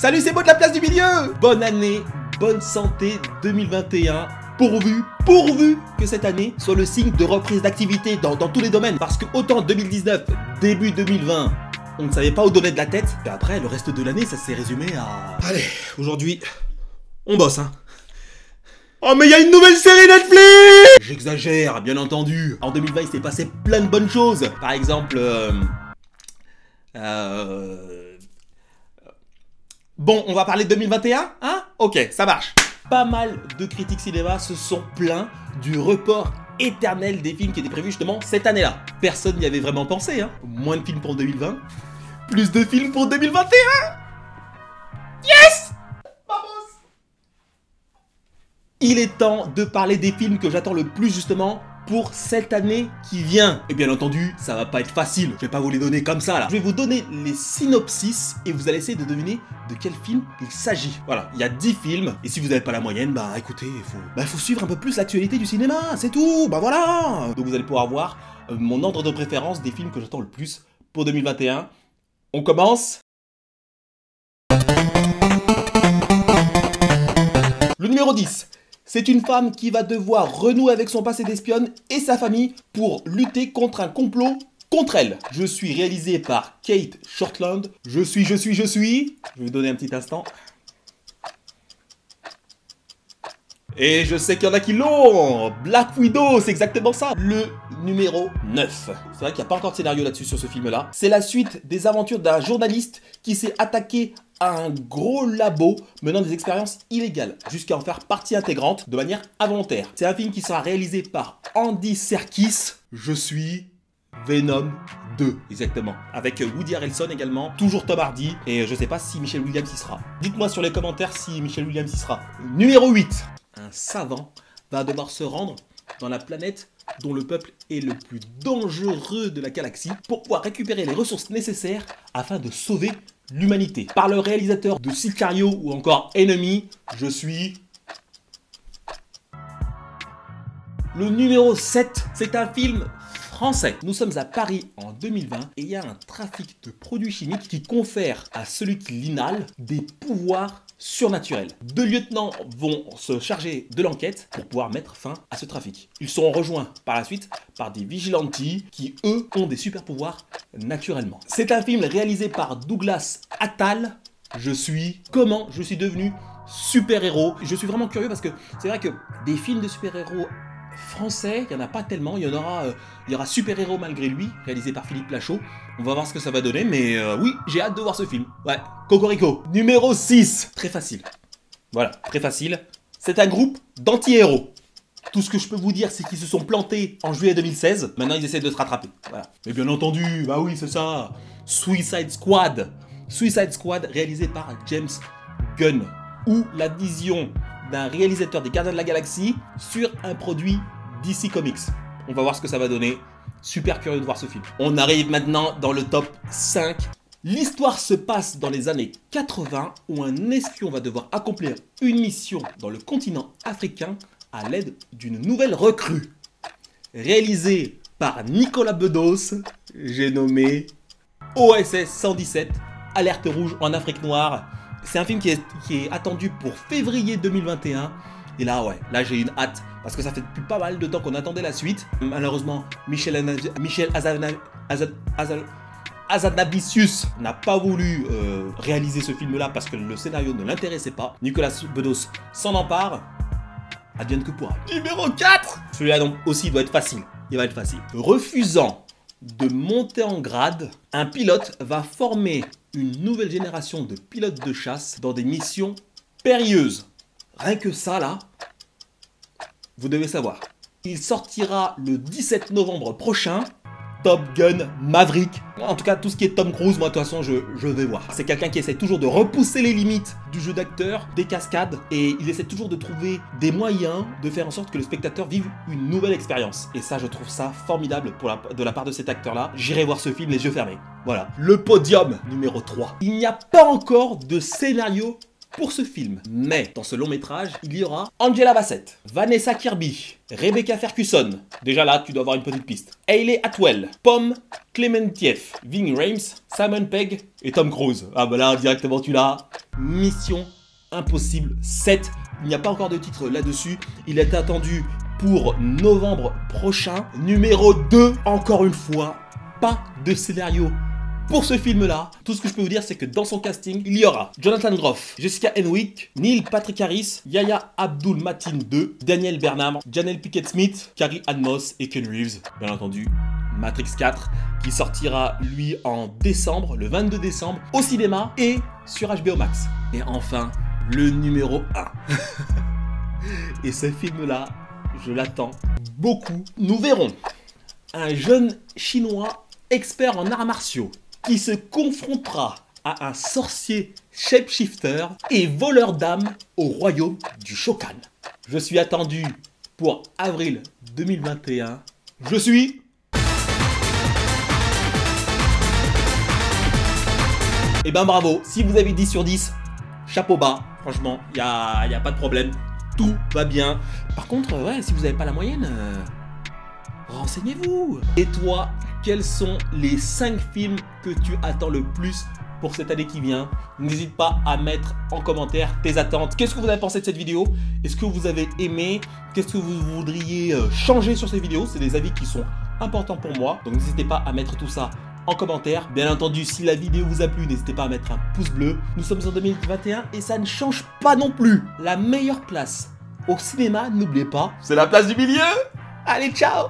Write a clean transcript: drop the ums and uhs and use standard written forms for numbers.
Salut, c'est Beau de la place du milieu. Bonne année, bonne santé 2021. Pourvu que cette année soit le signe de reprise d'activité dans tous les domaines. Parce que autant 2019, début 2020, on ne savait pas où donner de la tête. Et après, le reste de l'année, ça s'est résumé à... Allez, aujourd'hui, on bosse, hein. Oh mais il y a une nouvelle série Netflix! J'exagère, bien entendu. En 2020, il s'est passé plein de bonnes choses. Par exemple... Bon, on va parler de 2021, hein? Ok, ça marche. Pas mal de critiques cinéma se sont plaints du report éternel des films qui étaient prévus justement cette année-là. Personne n'y avait vraiment pensé, hein? Moins de films pour 2020, plus de films pour 2021! Yes! Vamos! Il est temps de parler des films que j'attends le plus justement pour cette année qui vient. Et bien entendu, ça va pas être facile, je vais pas vous les donner comme ça là. Je vais vous donner les synopsis et vous allez essayer de deviner de quel film il s'agit. Voilà, il y a 10 films, et si vous n'avez pas la moyenne, bah écoutez, il faut suivre un peu plus l'actualité du cinéma, c'est tout, bah voilà. Donc vous allez pouvoir voir mon ordre de préférence des films que j'attends le plus pour 2021. On commence. Le numéro 10. C'est une femme qui va devoir renouer avec son passé d'espionne et sa famille pour lutter contre un complot contre elle. Je suis réalisé par Kate Shortland. Je suis. Je vais vous donner un petit instant. Et je sais qu'il y en a qui l'ont. Black Widow, c'est exactement ça. Le numéro 9. C'est vrai qu'il n'y a pas encore de scénario là-dessus sur ce film-là. C'est la suite des aventures d'un journaliste qui s'est attaqué à un gros labo menant des expériences illégales jusqu'à en faire partie intégrante de manière involontaire. C'est un film qui sera réalisé par Andy Serkis. Je suis Venom 2, exactement. Avec Woody Harrelson également, toujours Tom Hardy, et je sais pas si Michelle Williams y sera. Dites-moi sur les commentaires si Michelle Williams y sera. Numéro 8. Un savant va devoir se rendre dans la planète dont le peuple est le plus dangereux de la galaxie pour pouvoir récupérer les ressources nécessaires afin de sauver l'humanité. Par le réalisateur de Sicario ou encore Enemy, je suis... Le numéro 7, c'est un film français. Nous sommes à Paris en 2020 et il y a un trafic de produits chimiques qui confère à celui qui l'inhale des pouvoirs surnaturels. 2 lieutenants vont se charger de l'enquête pour pouvoir mettre fin à ce trafic. Ils seront rejoints par la suite par des vigilantes qui, eux, ont des super pouvoirs naturellement. C'est un film réalisé par Douglas Attal. Comment je suis devenu super-héros. Je suis vraiment curieux parce que c'est vrai que des films de super-héros français, il n'y en a pas tellement. Il y aura Super-héros malgré lui, réalisé par Philippe Lachaud. On va voir ce que ça va donner, mais oui, j'ai hâte de voir ce film. Ouais, Cocorico. Numéro 6. Très facile. Voilà, très facile. C'est un groupe d'anti-héros. Tout ce que je peux vous dire, c'est qu'ils se sont plantés en juillet 2016. Maintenant, ils essaient de se rattraper. Voilà. Mais bien entendu, bah oui, c'est ça. Suicide Squad. Suicide Squad, réalisé par James Gunn. Ou la vision d'un réalisateur des Gardiens de la Galaxie sur un produit DC Comics. On va voir ce que ça va donner. Super curieux de voir ce film. On arrive maintenant dans le top 5. L'histoire se passe dans les années 80 où un espion va devoir accomplir une mission dans le continent africain à l'aide d'une nouvelle recrue. Réalisé par Nicolas Bedos, j'ai nommé OSS 117, Alerte rouge en Afrique noire. C'est un film qui est attendu pour février 2021. Et là, ouais, là j'ai une hâte. Parce que ça fait depuis pas mal de temps qu'on attendait la suite. Malheureusement, Michel Hazanavicius n'a pas voulu réaliser ce film-là parce que le scénario ne l'intéressait pas. Nicolas Bedos s'en empare. Advienne que pourra. Numéro 4. Celui-là donc aussi doit être facile. Il va être facile. Refusant de monter en grade, un pilote va former une nouvelle génération de pilotes de chasse dans des missions périlleuses. Rien que ça là, vous devez savoir. Il sortira le 17 novembre prochain. Top Gun Maverick. En tout cas, tout ce qui est Tom Cruise, moi de toute façon, je vais voir. C'est quelqu'un qui essaie toujours de repousser les limites du jeu d'acteur, des cascades, et il essaie toujours de trouver des moyens de faire en sorte que le spectateur vive une nouvelle expérience. Et ça, je trouve ça formidable de la part de cet acteur-là. J'irai voir ce film les yeux fermés. Voilà. Le podium numéro 3. Il n'y a pas encore de scénario pour ce film. Mais dans ce long métrage, il y aura Angela Bassett, Vanessa Kirby, Rebecca Ferguson. Déjà là, tu dois avoir une petite piste. Hayley Atwell, Pom Klementieff, Ving Rhames, Simon Pegg et Tom Cruise. Ah bah là, directement tu l'as. Mission Impossible 7. Il n'y a pas encore de titre là-dessus. Il est attendu pour novembre prochain. Numéro 2, encore une fois, pas de scénario pour ce film-là. Tout ce que je peux vous dire, c'est que dans son casting, il y aura Jonathan Groff, Jessica Henwick, Neil Patrick Harris, Yahya Abdul-Mateen II, Daniel Bernard, Janelle Pinkett-Smith, Carrie Ann Moss et Ken Reeves. Bien entendu, Matrix 4 qui sortira lui en décembre, le 22 décembre, au cinéma et sur HBO Max. Et enfin, le numéro 1. Et ce film-là, je l'attends beaucoup. Nous verrons un jeune chinois expert en arts martiaux qui se confrontera à un sorcier shapeshifter et voleur d'âmes au royaume du Shokan. Je suis attendu pour avril 2021. Je suis... Eh ben bravo, si vous avez 10 sur 10, chapeau bas, franchement, il n'y a pas de problème, tout va bien. Par contre, ouais, si vous n'avez pas la moyenne, renseignez-vous. Et toi, quels sont les 5 films que tu attends le plus pour cette année qui vient? N'hésite pas à mettre en commentaire tes attentes. Qu'est-ce que vous avez pensé de cette vidéo? Est-ce que vous avez aimé? Qu'est-ce que vous voudriez changer sur ces vidéos? C'est des avis qui sont importants pour moi, donc n'hésitez pas à mettre tout ça en commentaire. Bien entendu, si la vidéo vous a plu, n'hésitez pas à mettre un pouce bleu. Nous sommes en 2021 et ça ne change pas non plus. La meilleure place au cinéma, n'oubliez pas, c'est la place du milieu. Allez, ciao!